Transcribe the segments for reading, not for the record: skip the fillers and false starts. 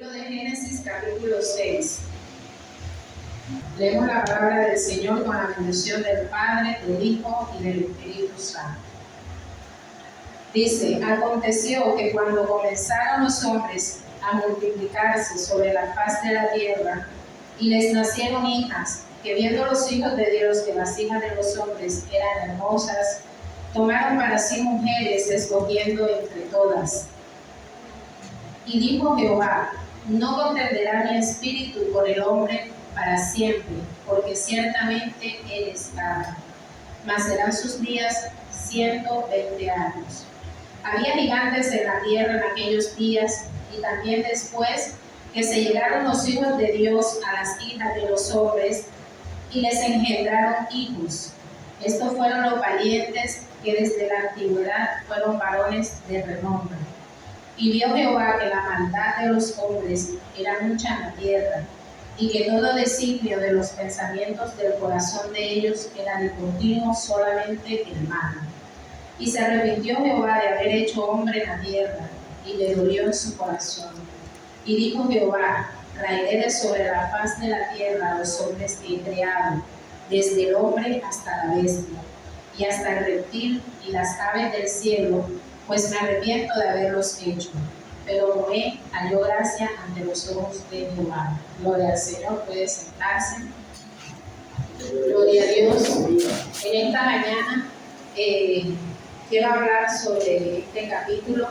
Libro de Génesis, capítulo 6. Leemos la palabra del Señor con la bendición del Padre, del Hijo y del Espíritu Santo. Dice: aconteció que cuando comenzaron los hombres a multiplicarse sobre la faz de la tierra, y les nacieron hijas, que viendo los hijos de Dios que las hijas de los hombres eran hermosas, tomaron para sí mujeres, escogiendo entre todas. Y dijo Jehová: no contenderá mi espíritu con el hombre para siempre, porque ciertamente él es carne, mas serán sus días 120 años. Había gigantes en la tierra en aquellos días, y también después que se llegaron los hijos de Dios a las hijas de los hombres, y les engendraron hijos. Estos fueron los valientes que desde la antigüedad fueron varones de renombre. Y vio Jehová que la maldad de los hombres era mucha en la tierra, y que todo designio de los pensamientos del corazón de ellos era de continuo solamente el mal. Y se arrepintió Jehová de haber hecho hombre en la tierra, y le dolió en su corazón. Y dijo Jehová: raeré de sobre la faz de la tierra a los hombres que he creado, desde el hombre hasta la bestia, y hasta el reptil y las aves del cielo, pues me arrepiento de haberlos hecho. Pero Noé halló gracia ante los ojos de Jehová. Gloria al Señor. Puede sentarse. Gloria a Dios. En esta mañana quiero hablar sobre este capítulo,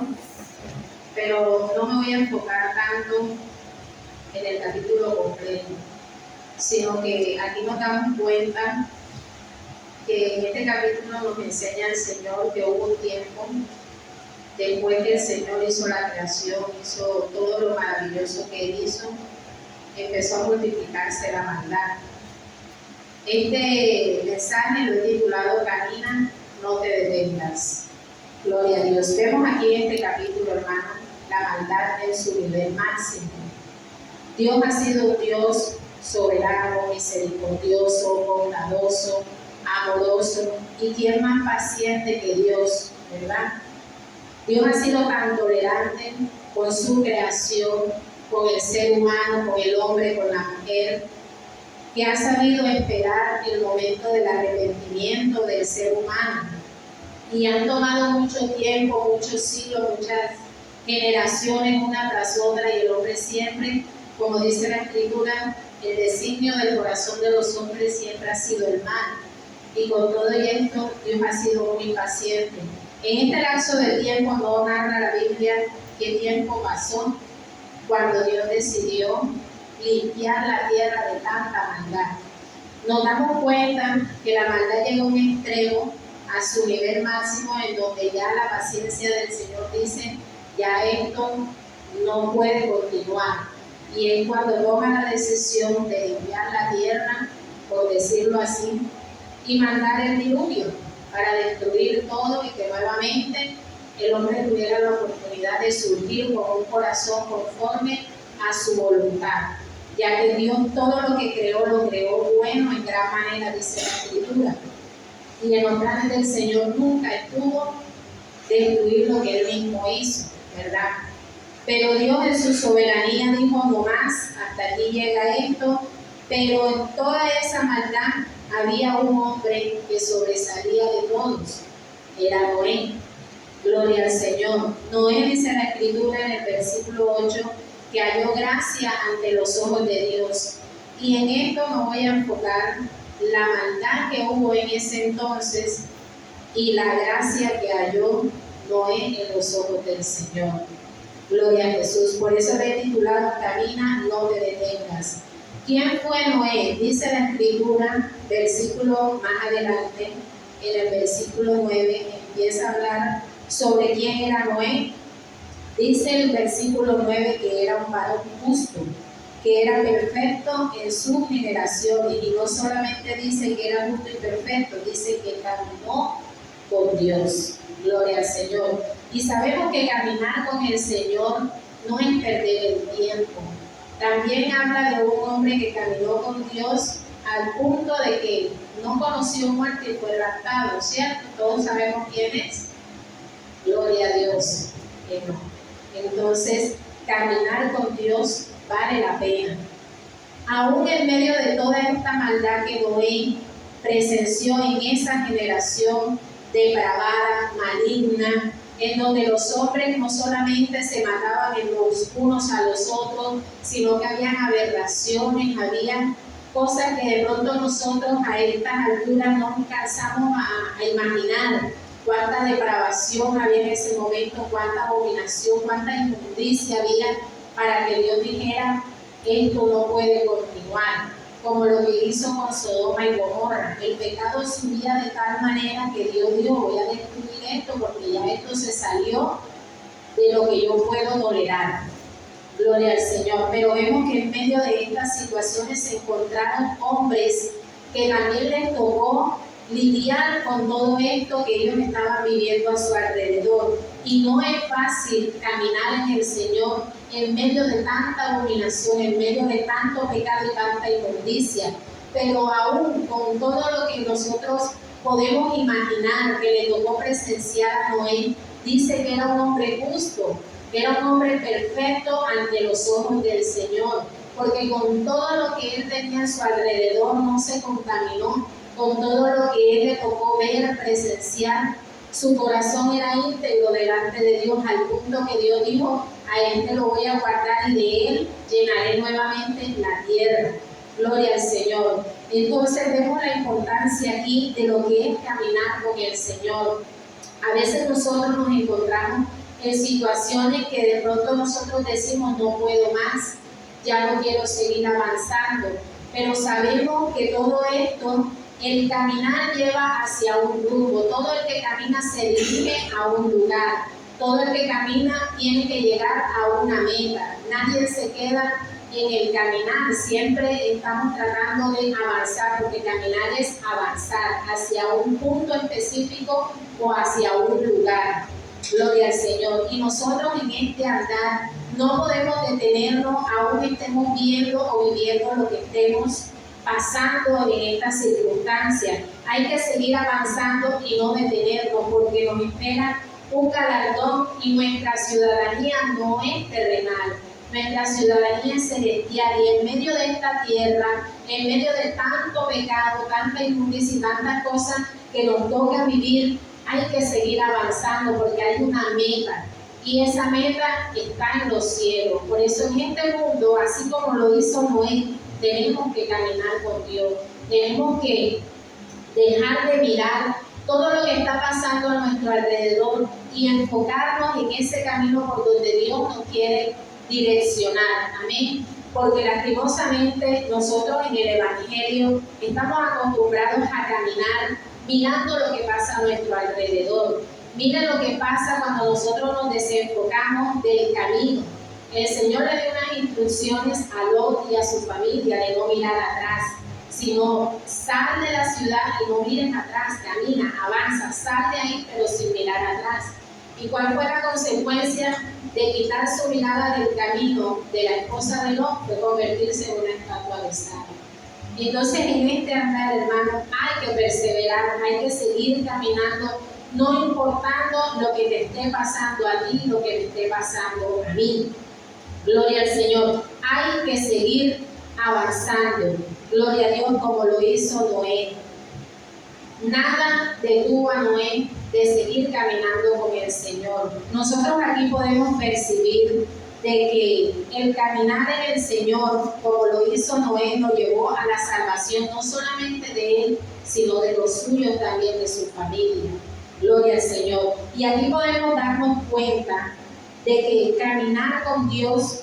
pero no me voy a enfocar tanto en el capítulo completo, sino que aquí nos damos cuenta que en este capítulo nos enseña el Señor que hubo un tiempo después que el Señor hizo la creación, hizo todo lo maravilloso que Él hizo, empezó a multiplicarse la maldad. Este mensaje lo he titulado: camina, no te detengas. Gloria a Dios. Vemos aquí en este capítulo, hermano, la maldad en su nivel máximo. Dios ha sido un Dios soberano, misericordioso, bondadoso, amoroso, y quién más paciente que Dios, ¿verdad? Dios ha sido tan tolerante con su creación, con el ser humano, con el hombre, con la mujer, que ha sabido esperar el momento del arrepentimiento del ser humano. Y han tomado mucho tiempo, muchos siglos, muchas generaciones una tras otra, y el hombre siempre, como dice la Escritura, el designio del corazón de los hombres siempre ha sido el mal. Y con todo esto, Dios ha sido muy paciente. En este lapso de tiempo no narra la Biblia qué tiempo pasó cuando Dios decidió limpiar la tierra de tanta maldad. Nos damos cuenta que la maldad llegó a un extremo, a su nivel máximo, en donde ya la paciencia del Señor dice: ya esto no puede continuar. Y es cuando toma la decisión de limpiar la tierra, por decirlo así, y mandar el diluvio para destruir todo, y que nuevamente el hombre tuviera la oportunidad de surgir con un corazón conforme a su voluntad, ya que Dios todo lo que creó, lo creó bueno en gran manera, dice la Escritura. Y en los planes del Señor nunca estuvo destruir lo que Él mismo hizo, ¿verdad? Pero Dios en su soberanía dijo: no más, hasta aquí llega esto. Pero en toda esa maldad había un hombre que sobresalía de todos, era Noé. Gloria al Señor. Noé, dice la Escritura en el versículo 8, que halló gracia ante los ojos de Dios. Y en esto me voy a enfocar: la maldad que hubo en ese entonces y la gracia que halló Noé en los ojos del Señor. Gloria a Jesús. Por eso le he titulado: camina, no te detengas. ¿Quién fue Noé? Dice la Escritura, versículo más adelante, en el versículo 9, empieza a hablar sobre quién era Noé. Dice el versículo 9 que era un varón justo, que era perfecto en sus generaciones, y no solamente dice que era justo y perfecto, dice que caminó con Dios. Gloria al Señor. Y sabemos que caminar con el Señor no es perder el tiempo. También habla de un hombre que caminó con Dios al punto de que no conoció muerte y fue raptado, ¿cierto? Todos sabemos quién es. Gloria a Dios. Entonces, caminar con Dios vale la pena. Aún en medio de toda esta maldad que Noé presenció en esa generación depravada, maligna, en donde los hombres no solamente se mataban los unos a los otros, sino que habían aberraciones, había cosas que de pronto nosotros a estas alturas no alcanzamos a imaginar. Cuánta depravación había en ese momento, cuánta abominación, cuánta injusticia había para que Dios dijera: esto no puede continuar, como lo que hizo con Sodoma y Gomorra. El pecado subía de tal manera que Dios dijo: voy a destruir esto porque ya esto se salió de lo que yo puedo tolerar. Gloria al Señor. Pero vemos que en medio de estas situaciones se encontraron hombres que también les tocó lidiar con todo esto que ellos estaban viviendo a su alrededor. Y no es fácil caminar en el Señor en medio de tanta abominación, en medio de tanto pecado y tanta inmundicia. Pero aún con todo lo que nosotros podemos imaginar que le tocó presenciar a Noé, dice que era un hombre justo, que era un hombre perfecto ante los ojos del Señor, porque con todo lo que él tenía a su alrededor no se contaminó. Con todo lo que él le tocó ver, presenciar, su corazón era íntegro delante de Dios, al punto que Dios dijo: a este lo voy a guardar y de él llenaré nuevamente la tierra. Gloria al Señor. Entonces vemos la importancia aquí de lo que es caminar con el Señor. A veces nosotros nos encontramos en situaciones que de pronto nosotros decimos: no puedo más, ya no quiero seguir avanzando. Pero sabemos que todo esto, el caminar lleva hacia un rumbo. Todo el que camina se dirige a un lugar. Todo el que camina tiene que llegar a una meta. Nadie se queda en el caminar. Siempre estamos tratando de avanzar, porque caminar es avanzar hacia un punto específico o hacia un lugar. Gloria al Señor. Y nosotros en este andar no podemos detenernos, aún estemos viendo o viviendo lo que estemos pasando en estas circunstancias. Hay que seguir avanzando y no detenernos, porque nos espera un galardón, y nuestra ciudadanía no es terrenal, nuestra ciudadanía es celestial. Y en medio de esta tierra, en medio de tanto pecado, tanta injusticia y tantas cosas que nos toca vivir, hay que seguir avanzando, porque hay una meta, y esa meta está en los cielos. Por eso en este mundo, así como lo hizo Noé, tenemos que caminar con Dios. Tenemos que dejar de mirar todo lo que está pasando a nuestro alrededor y enfocarnos en ese camino por donde Dios nos quiere direccionar. Amén. Porque lastimosamente nosotros en el Evangelio estamos acostumbrados a caminar mirando lo que pasa a nuestro alrededor. Mira lo que pasa cuando nosotros nos desenfocamos del camino. El Señor le dio unas instrucciones a Lot y a su familia de no mirar atrás, sino sal de la ciudad y no mires atrás, camina, avanza, sal de ahí pero sin mirar atrás. ¿Y cuál fue la consecuencia de quitar su mirada del camino de la esposa de Lot? Fue convertirse en una estatua de sal. Entonces en este andar, hermano, hay que perseverar, hay que seguir caminando, no importando lo que te esté pasando a ti, lo que me esté pasando a mí. Gloria al Señor. Hay que seguir avanzando. Gloria a Dios, como lo hizo Noé. Nada detuvo a Noé de seguir caminando con el Señor. Nosotros aquí podemos percibir de que el caminar en el Señor, como lo hizo Noé, nos llevó a la salvación, no solamente de él, sino de los suyos también, de su familia. Gloria al Señor. Y aquí podemos darnos cuenta de que caminar con Dios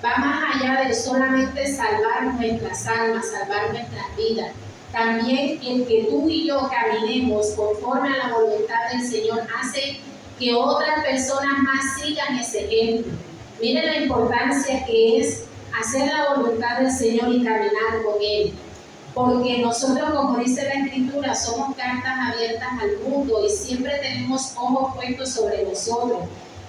va más allá de solamente salvar nuestras almas, salvar nuestras vidas. También el que tú y yo caminemos conforme a la voluntad del Señor hace que otras personas más sigan ese ejemplo. Miren la importancia que es hacer la voluntad del Señor y caminar con Él. Porque nosotros, como dice la Escritura, somos cartas abiertas al mundo y siempre tenemos ojos puestos sobre nosotros.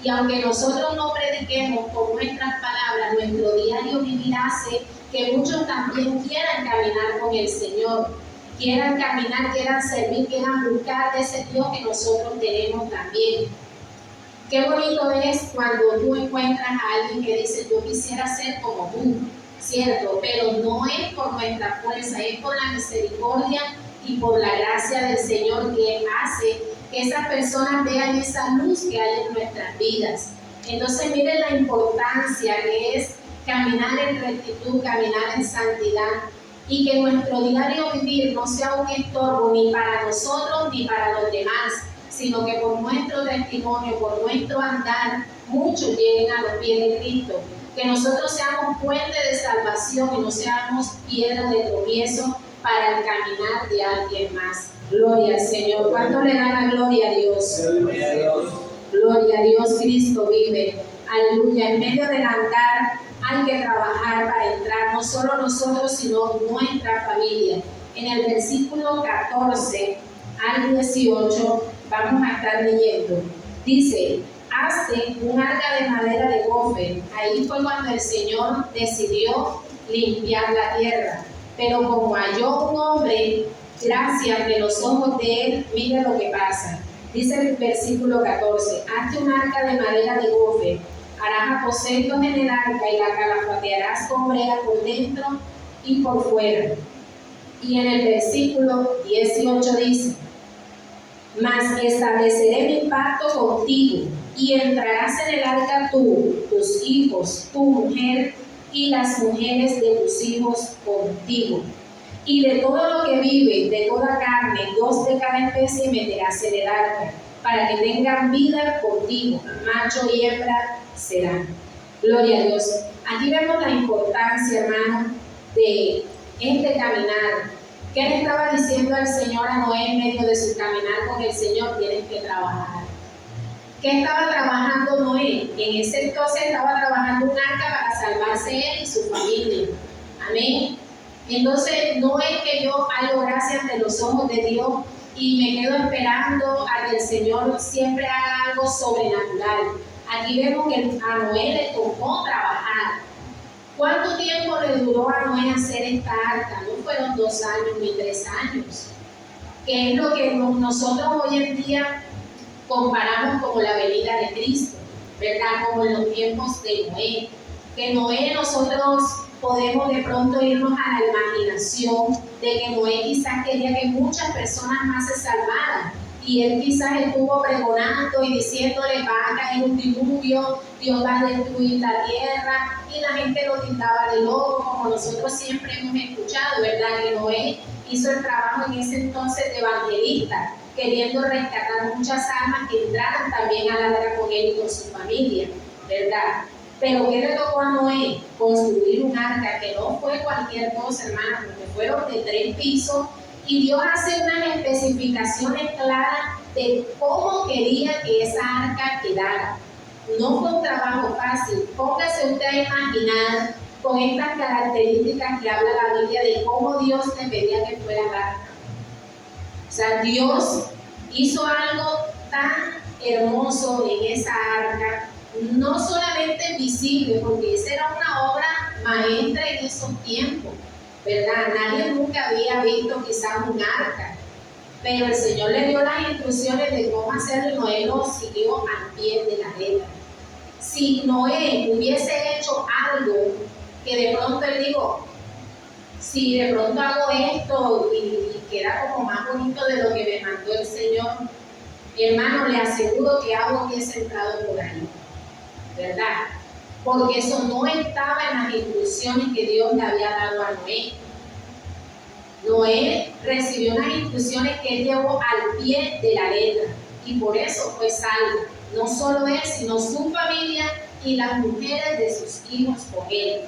Y aunque nosotros no prediquemos con nuestras palabras, nuestro diario vivir hace que muchos también quieran caminar con el Señor, quieran caminar, quieran servir, quieran buscar de ese Dios que nosotros tenemos también. Qué bonito es cuando tú encuentras a alguien que dice, yo quisiera ser como tú, ¿cierto? Pero no es por nuestra fuerza, es por la misericordia y por la gracia del Señor que hace que esas personas vean esa luz que hay en nuestras vidas. Entonces miren la importancia que es caminar en rectitud, caminar en santidad, y que nuestro diario vivir no sea un estorbo ni para nosotros ni para los demás, sino que por nuestro testimonio, por nuestro andar, muchos lleguen a los pies de Cristo. Que nosotros seamos puente de salvación y no seamos piedra de tropiezo para el caminar de alguien más. Gloria al Señor. ¿Cuánto le dan la gloria a Dios? Gloria a Dios. Gloria a Dios, Cristo vive. Aleluya. En medio del andar hay que trabajar para entrar, no solo nosotros, sino nuestra familia. En el versículo 14 al 18 vamos a estar leyendo. Dice, hazte un arca de madera de gofer. Ahí fue cuando el Señor decidió limpiar la tierra. Pero como halló un hombre, gracia ante los ojos de él, mire lo que pasa. Dice el versículo 14, hazte un arca de madera de gofer. Harás aposentos en el arca y la calafatearás con brea por dentro y por fuera. Y en el versículo 18 dice, mas estableceré mi pacto contigo, y entrarás en el arca tú, tus hijos, tu mujer, y las mujeres de tus hijos contigo. Y de todo lo que vive, de toda carne, 2 de cada especie meterás en el arca, para que tengan vida contigo, macho y hembra serán. Gloria a Dios. Aquí vemos la importancia, hermano, de este caminar. ¿Qué le estaba diciendo el Señor a Noé en medio de su caminar con el Señor? Tienes que trabajar. ¿Qué estaba trabajando Noé? En ese entonces estaba trabajando un arca para salvarse él y su familia. Amén. Entonces no es que yo hallo gracia ante los ojos de Dios y me quedo esperando a que el Señor siempre haga algo sobrenatural. Aquí vemos que a Noé le tocó trabajar. ¿Cuánto tiempo le duró a Noé hacer esta arca? No fueron 2 años ni 3 años. Que es lo que nosotros hoy en día comparamos como la venida de Cristo, ¿verdad? Como en los tiempos de Noé. Que Noé nosotros podemos de pronto irnos a la imaginación de que Noé quizás quería que muchas personas más se salvaran. Y él quizás estuvo pregonando y diciéndole, va a caer un diluvio, Dios va a destruir la tierra, y la gente lo tildaba de loco, como nosotros siempre hemos escuchado, ¿verdad? Que Noé hizo el trabajo en ese entonces de evangelista, queriendo rescatar muchas almas que entraran también al arca con él y con su familia, ¿verdad? Pero ¿qué le tocó a Noé? Construir un arca que no fue cualquier cosa, hermano, porque fueron de 3 pisos, y Dios hace unas especificaciones claras de cómo quería que esa arca quedara. No fue un trabajo fácil. Póngase usted a imaginar con estas características que habla la Biblia de cómo Dios le pedía que fuera el arca. O sea, Dios hizo algo tan hermoso en esa arca, no solamente visible, porque esa era una obra maestra en esos tiempos, ¿verdad? Nadie nunca había visto quizás un arca, pero el Señor le dio las instrucciones de cómo hacerlo y Noé lo siguió al pie de la letra. Si Noé hubiese hecho algo que de pronto él dijo, si de pronto hago esto y queda como más bonito de lo que me mandó el Señor, hermano, le aseguro que agua hubiese entrado por ahí, ¿verdad? Porque eso no estaba en las instrucciones que Dios le había dado a Noé. Noé recibió unas instrucciones que él llevó al pie de la letra y por eso fue salvo. No solo él, sino su familia y las mujeres de sus hijos con él.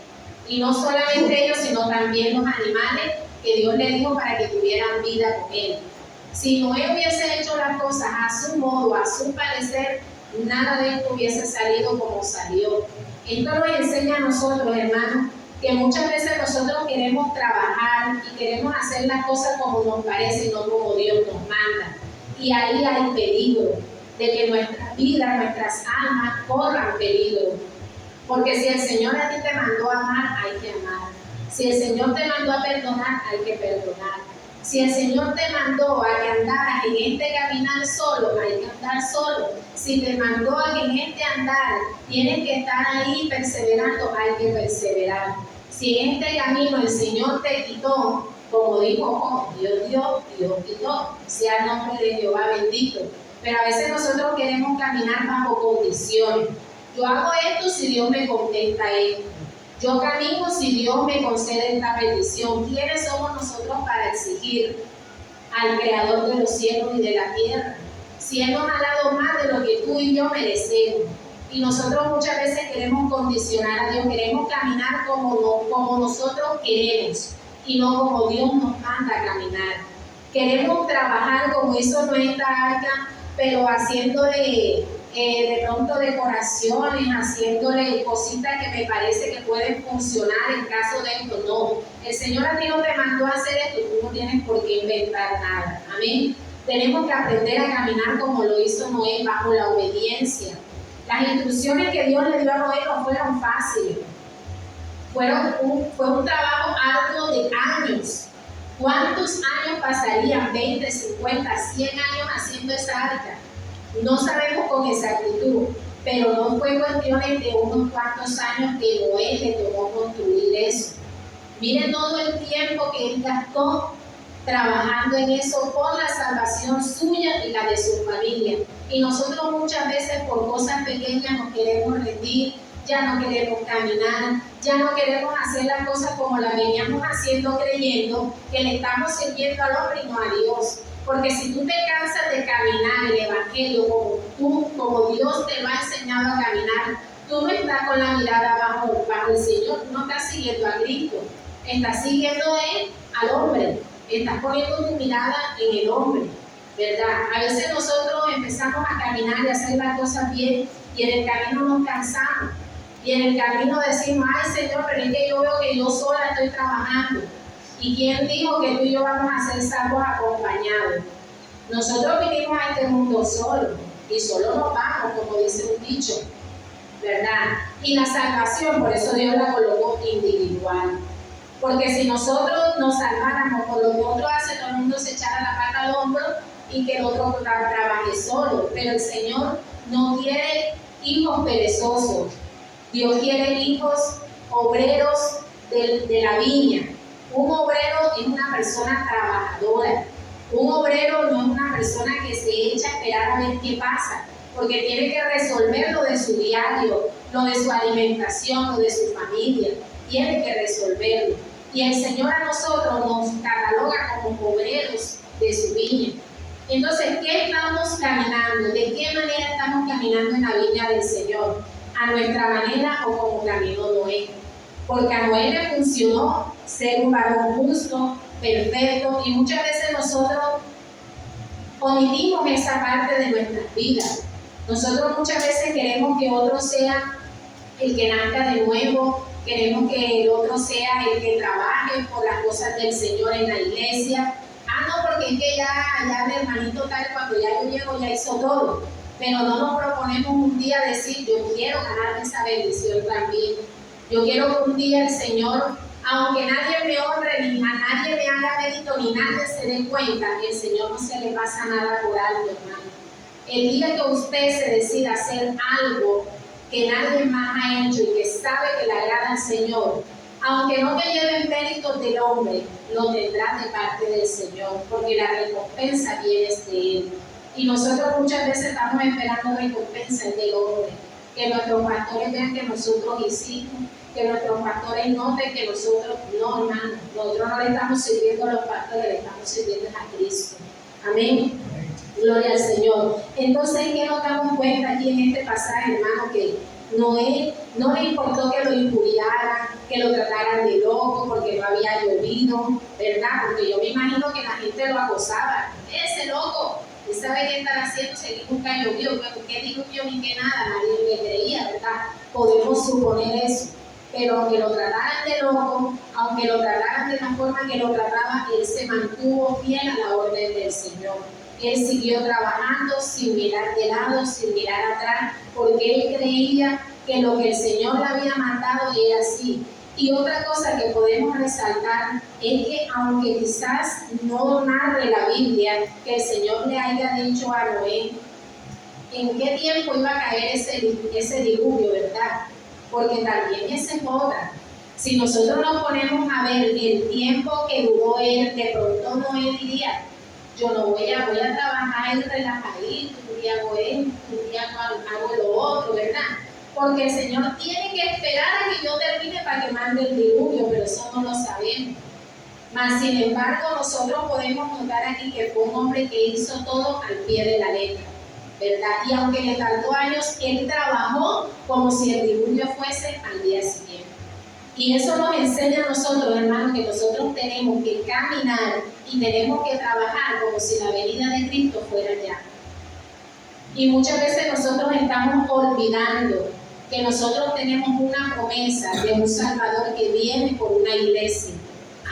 Y no solamente ellos, sino también los animales que Dios le dijo para que tuvieran vida con él. Si Noé hubiese hecho las cosas a su modo, a su parecer, nada de esto hubiese salido como salió. Esto nos enseña a nosotros, hermanos, que muchas veces nosotros queremos trabajar y queremos hacer las cosas como nos parece y no como Dios nos manda. Y ahí hay peligro de que nuestras vidas, nuestras almas corran peligro. Porque si el Señor a ti te mandó a amar, hay que amar. Si el Señor te mandó a perdonar, hay que perdonar. Si el Señor te mandó a que andaras en este caminar solo, hay que andar solo. Si te mandó a que en este andar tienes que estar ahí perseverando, hay que perseverar. Si en este camino el Señor te quitó, como dijo Job, Dios dio, Dios quitó, sea el nombre de Jehová bendito. Pero a veces nosotros queremos caminar bajo condiciones. Yo hago esto si Dios me contesta esto. Yo camino si Dios me concede esta petición. ¿Quiénes somos nosotros para exigir al Creador de los cielos y de la tierra? Si Él nos ha dado más de lo que tú y yo merecemos. Y nosotros muchas veces queremos condicionar a Dios, queremos caminar como nosotros queremos y no como Dios nos manda a caminar. Queremos trabajar como hizo nuestra arca, pero haciéndole de pronto decoraciones, haciéndole cositas que me parece que pueden funcionar en caso de esto. No, el Señor a ti no te mandó a hacer esto, tú no tienes por qué inventar nada. Amén. Tenemos que aprender a caminar como lo hizo Noé, bajo la obediencia. Las instrucciones que Dios le dio a Noé no fueron fáciles. Fue un trabajo arduo de años. ¿Cuántos años pasarían? 20, 50, 100 años haciendo esa arca. No sabemos con exactitud, pero no fue cuestiones de unos cuantos años que Noé le tomó construir eso. Miren todo el tiempo que él gastó trabajando en eso por la salvación suya y la de su familia. Y nosotros muchas veces por cosas pequeñas nos queremos rendir, ya no queremos caminar, ya no queremos hacer las cosas como las veníamos haciendo, creyendo que le estamos sirviendo al hombre y no a Dios. Porque si tú te cansas de caminar el Evangelio como Dios te lo ha enseñado a caminar, tú no estás con la mirada bajo el Señor, tú no estás siguiendo a Cristo, estás siguiendo al hombre, estás poniendo tu mirada en el hombre, ¿verdad? A veces nosotros empezamos a caminar y a hacer las cosas bien y en el camino nos cansamos y en el camino decimos, ay Señor, pero es que yo veo que yo sola estoy trabajando. ¿Y quién dijo que tú y yo vamos a ser salvos acompañados? Nosotros vinimos a este mundo solo y solo nos vamos, como dice un dicho, ¿verdad? Y la salvación, por eso Dios la colocó individual. Porque si nosotros nos salváramos por lo que otro hace, todo el mundo se echara la pata al hombro y que el otro trabaje solo. Pero el Señor no quiere hijos perezosos. Dios quiere hijos obreros de la viña. Un obrero es una persona trabajadora. Un obrero no es una persona que se echa a esperar a ver qué pasa, porque tiene que resolver lo de su diario, lo de su alimentación, lo de su familia. Tiene que resolverlo. Y el Señor a nosotros nos cataloga como obreros de su viña. Entonces, ¿qué estamos caminando? ¿De qué manera estamos caminando en la viña del Señor? ¿A nuestra manera o como caminó Noé? Porque a Noé le funcionó ser un varón justo, perfecto, y muchas veces nosotros omitimos esa parte de nuestras vidas. Nosotros muchas veces queremos que otro sea el que nazca de nuevo, queremos que el otro sea el que trabaje por las cosas del Señor en la iglesia. No, porque es que ya el hermanito tal, cuando ya yo llego ya hizo todo. Pero no nos proponemos un día decir, yo quiero ganarme esa bendición también. Yo quiero que un día el Señor, aunque nadie me honre, ni a nadie me haga mérito, ni nadie se dé cuenta, el Señor no se le pasa nada por alto, hermano. El día que usted se decida hacer algo que nadie más ha hecho y que sabe que le agrada al Señor, aunque no te lleven méritos del hombre, lo tendrás de parte del Señor, porque la recompensa viene de Él. Y nosotros muchas veces estamos esperando recompensas del hombre, que nuestros pastores vean que nosotros hicimos, que nuestros pastores noten que nosotros, no hermano, nosotros no le estamos sirviendo a los pastores, le estamos sirviendo a Cristo. Amén. Gloria al Señor. Entonces, ¿qué nos damos cuenta aquí en este pasaje, hermano? Que Noé no le importó que lo injuriaran, que lo trataran de loco porque no había llovido, ¿verdad? Porque yo me imagino que la gente lo acosaba. Ese loco, ¿usted sabe qué están haciendo? Si nunca llovió, ¿qué diluvio ni qué nada? Nadie le creía, ¿verdad? Podemos suponer eso. Pero aunque lo trataran de loco, aunque lo trataran de la forma que lo trataba, él se mantuvo fiel a la orden del Señor. Él siguió trabajando sin mirar de lado, sin mirar atrás, porque él creía que lo que el Señor le había mandado era así. Y otra cosa que podemos resaltar es que aunque quizás no narre la Biblia que el Señor le haya dicho a Noé en qué tiempo iba a caer ese diluvio, ¿verdad? Porque también esa es otra. Si nosotros nos ponemos a ver el tiempo que duró él, de pronto Noé diría, yo no voy a trabajar relajadito, un día hago esto, un día hago lo otro, ¿verdad? Porque el Señor tiene que esperar a que yo termine para que mande el diluvio, pero eso no lo sabemos. Mas, sin embargo, nosotros podemos notar aquí que fue un hombre que hizo todo al pie de la letra, ¿verdad? Y aunque le tardó años, él trabajó como si el diluvio fuese al día siguiente. Y eso nos enseña a nosotros, hermanos, que nosotros tenemos que caminar y tenemos que trabajar como si la venida de Cristo fuera ya. Y muchas veces nosotros estamos olvidando que nosotros tenemos una promesa de un Salvador que viene por una iglesia.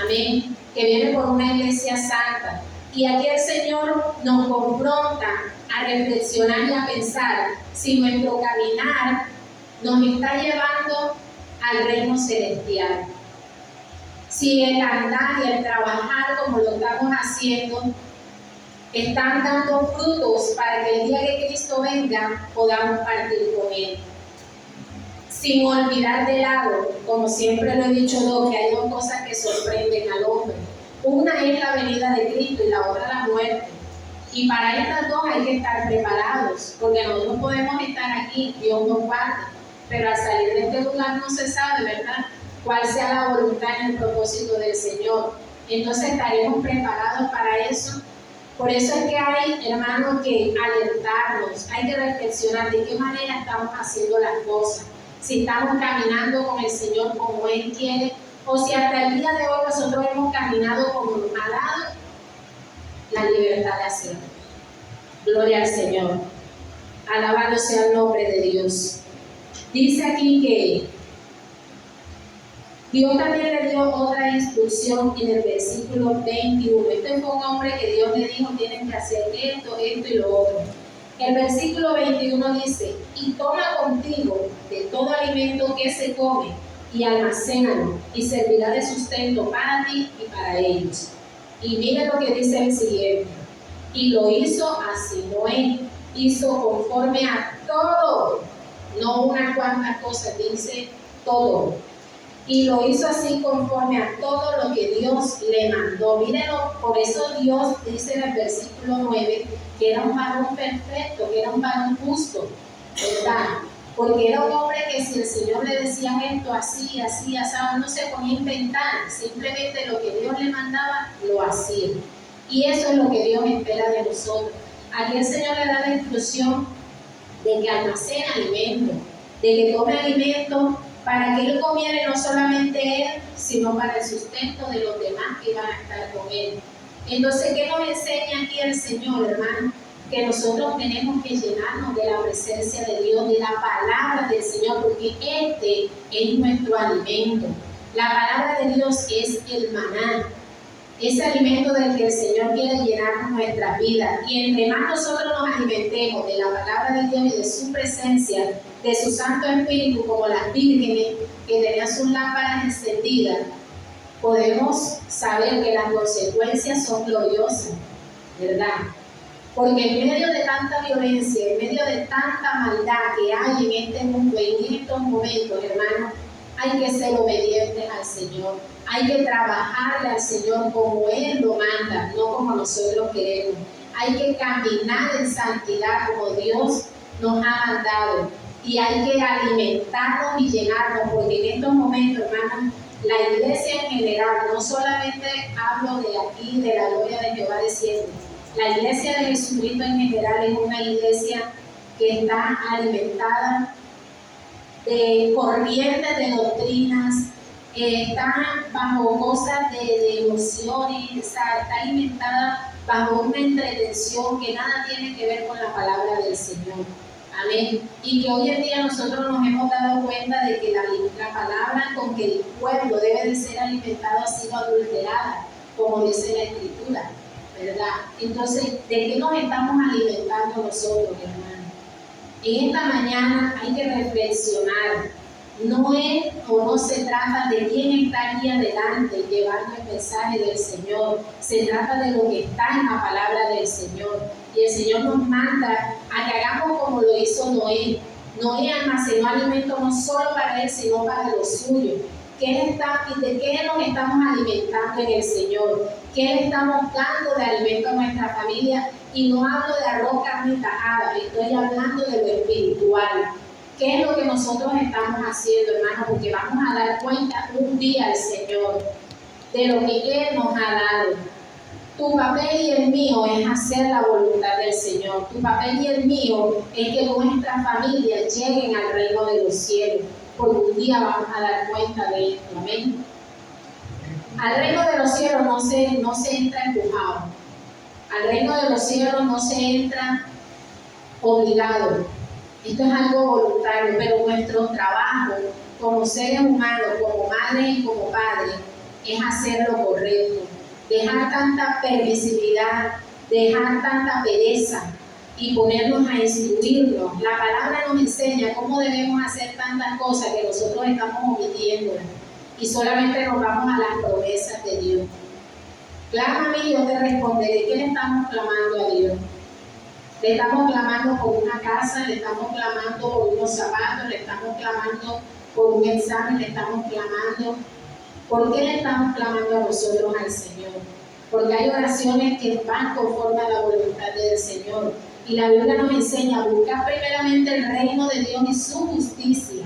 Amén. Que viene por una iglesia santa. Y aquí el Señor nos confronta a reflexionar y a pensar si nuestro caminar nos está llevando al reino celestial. Si el andar y el trabajar como lo estamos haciendo están dando frutos para que el día que Cristo venga podamos partir con Él. Sin olvidar de lado, como siempre lo he dicho yo, que hay dos cosas que sorprenden al hombre. Una es la venida de Cristo y la otra la muerte. Y para estas dos hay que estar preparados, porque nosotros podemos estar aquí, Dios nos guarda, pero al salir de este lugar no se sabe, ¿verdad?, cuál sea la voluntad y el propósito del Señor. Entonces estaremos preparados para eso. Por eso es que hay, hermanos, que alertarnos, hay que reflexionar de qué manera estamos haciendo las cosas. Si estamos caminando con el Señor como Él quiere, o si hasta el día de hoy nosotros hemos caminado como nos ha dado la libertad de hacerlo. Gloria al Señor. Alabado sea el nombre de Dios. Dice aquí que Dios también le dio otra instrucción en el versículo 21. Este fue un hombre que Dios le dijo, tienen que hacer esto, esto y lo otro. El versículo 21 dice, y toma contigo de todo alimento que se come y almacénalo, y servirá de sustento para ti y para ellos. Y mire lo que dice el siguiente. Y lo hizo así. Noé hizo conforme a todo, no unas cuantas cosas, dice todo. Y lo hizo así conforme a todo lo que Dios le mandó. Mírenlo, por eso Dios dice en el versículo 9 que era un varón perfecto, que era un varón justo, ¿verdad? Porque era un hombre que si el Señor le decía esto así, así, así, no se ponía a inventar, simplemente lo que Dios le mandaba, lo hacía. Y eso es lo que Dios espera de nosotros. Aquí el Señor le da la instrucción de que almacene alimento, de que tome alimento para que Él comiera, y no solamente Él, sino para el sustento de los demás que van a estar con Él. Entonces, ¿qué nos enseña aquí el Señor, hermano? Que nosotros tenemos que llenarnos de la presencia de Dios, de la palabra del Señor, porque este es nuestro alimento. La palabra de Dios es el maná, ese alimento del que el Señor quiere llenarnos nuestras vidas. Y entre más nosotros nos alimentemos de la palabra de Dios y de su presencia, de su Santo Espíritu, como las vírgenes que tenían sus lámparas encendidas, podemos saber que las consecuencias son gloriosas, ¿verdad? Porque en medio de tanta violencia, en medio de tanta maldad que hay en este mundo, en estos momentos, hermanos, hay que ser obedientes al Señor. Hay que trabajarle al Señor como Él lo manda, no como nosotros queremos. Hay que caminar en santidad como Dios nos ha mandado. Y hay que alimentarnos y llenarnos, porque en estos momentos, hermanos, la iglesia en general, no solamente hablo de aquí, de la gloria de Jehová de siempre, la iglesia de Jesucristo en general es una iglesia que está alimentada de corrientes de doctrinas, está bajo cosas de emociones, está alimentada bajo una entretención que nada tiene que ver con la palabra del Señor. Amén. Y que hoy en día nosotros nos hemos dado cuenta de que la palabra con que el pueblo debe de ser alimentado ha sido adulterada, como dice la Escritura, ¿verdad? Entonces, ¿de qué nos estamos alimentando nosotros, hermanos? En esta mañana hay que reflexionar. No es o no se trata de quién está aquí adelante llevando el mensaje del Señor. Se trata de lo que está en la palabra del Señor. Y el Señor nos manda a que hagamos como lo hizo Noé. Noé almacenó alimento no solo para él, sino para los suyos. ¿De qué nos estamos alimentando en el Señor? ¿Qué le estamos dando de alimento a nuestra familia? Y no hablo de arroz, carne y tajada, estoy hablando de lo espiritual. ¿Qué es lo que nosotros estamos haciendo, hermanos? Porque vamos a dar cuenta un día al Señor de lo que Él nos ha dado. Tu papel y el mío es hacer la voluntad del Señor. Tu papel y el mío es que nuestras familias lleguen al reino de los cielos. Porque un día vamos a dar cuenta de esto. Amén. Al reino de los cielos no se entra empujado. Al reino de los cielos no se entra obligado. Esto es algo voluntario, pero nuestro trabajo como seres humanos, como madres y como padres, es hacer lo correcto. Dejar tanta permisividad, dejar tanta pereza y ponernos a instruirnos. La palabra nos enseña cómo debemos hacer tantas cosas que nosotros estamos omitiendo y solamente nos vamos a las promesas de Dios. Clama a mí y yo te responderé. ¿Qué le estamos clamando a Dios? Le estamos clamando por una casa, le estamos clamando por unos zapatos, le estamos clamando por un examen, le estamos clamando. ¿Por qué le estamos clamando a nosotros al Señor? Porque hay oraciones que van conforme a la voluntad del Señor. Y la Biblia nos enseña a buscar primeramente el reino de Dios y su justicia.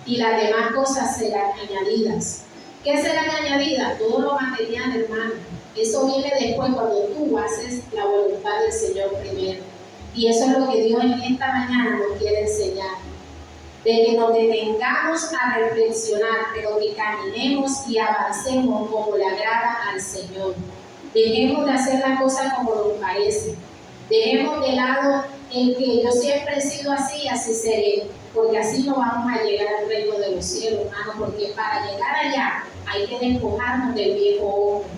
Y las demás cosas serán añadidas. ¿Qué serán añadidas? Todo lo material, hermano. Eso viene después cuando tú haces la voluntad del Señor primero. Y eso es lo que Dios en esta mañana nos quiere enseñar. De que nos detengamos a reflexionar, pero que caminemos y avancemos como le agrada al Señor. Dejemos de hacer las cosas como nos parece. Dejemos de lado el que yo siempre he sido así, así seré, porque así no vamos a llegar al reino de los cielos, hermano, porque para llegar allá hay que despojarnos del viejo hombre.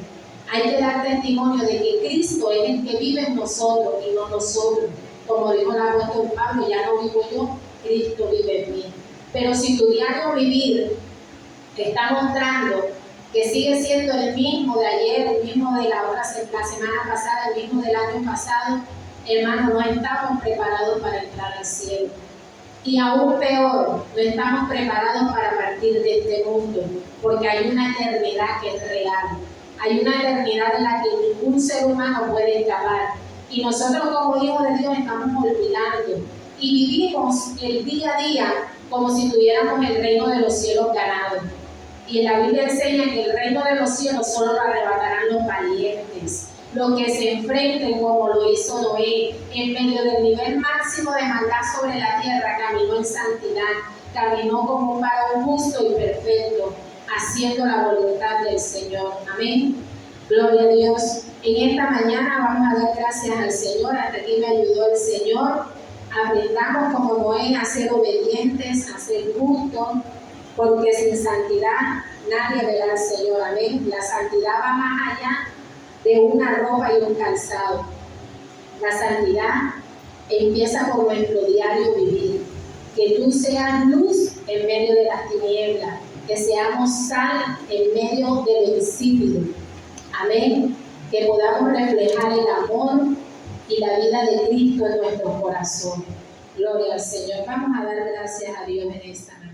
Hay que dar testimonio de que Cristo es el que vive en nosotros y no nosotros. Como dijo el apóstol Pablo, ya no vivo yo, Cristo vive en mí. Pero si tu diario vivir te está mostrando que sigue siendo el mismo de ayer, el mismo de la semana pasada, el mismo del año pasado, hermano, no estamos preparados para entrar al cielo. Y aún peor, no estamos preparados para partir de este mundo, porque hay una eternidad que es real. Hay una eternidad en la que ningún ser humano puede escapar. Y nosotros como hijos de Dios estamos olvidando. Y vivimos el día a día como si tuviéramos el reino de los cielos ganado. Y en la Biblia enseña que el reino de los cielos solo lo arrebatarán los valientes. Los que se enfrenten como lo hizo Noé, en medio del nivel máximo de maldad sobre la tierra, caminó en santidad, caminó como un varón justo y perfecto, haciendo la voluntad del Señor. Amén. Gloria a Dios. En esta mañana vamos a dar gracias al Señor. Hasta aquí me ayudó el Señor. Aprendamos como Noé a ser obedientes, a ser justos, porque sin santidad nadie verá al Señor. Amén. La santidad va más allá de una ropa y un calzado. La santidad empieza por nuestro diario vivir. Que tú seas luz en medio de las tinieblas, que seamos sal en medio del insípido. Amén. Que podamos reflejar el amor y la vida de Cristo en nuestro corazón. Gloria al Señor. Vamos a dar gracias a Dios en esta noche.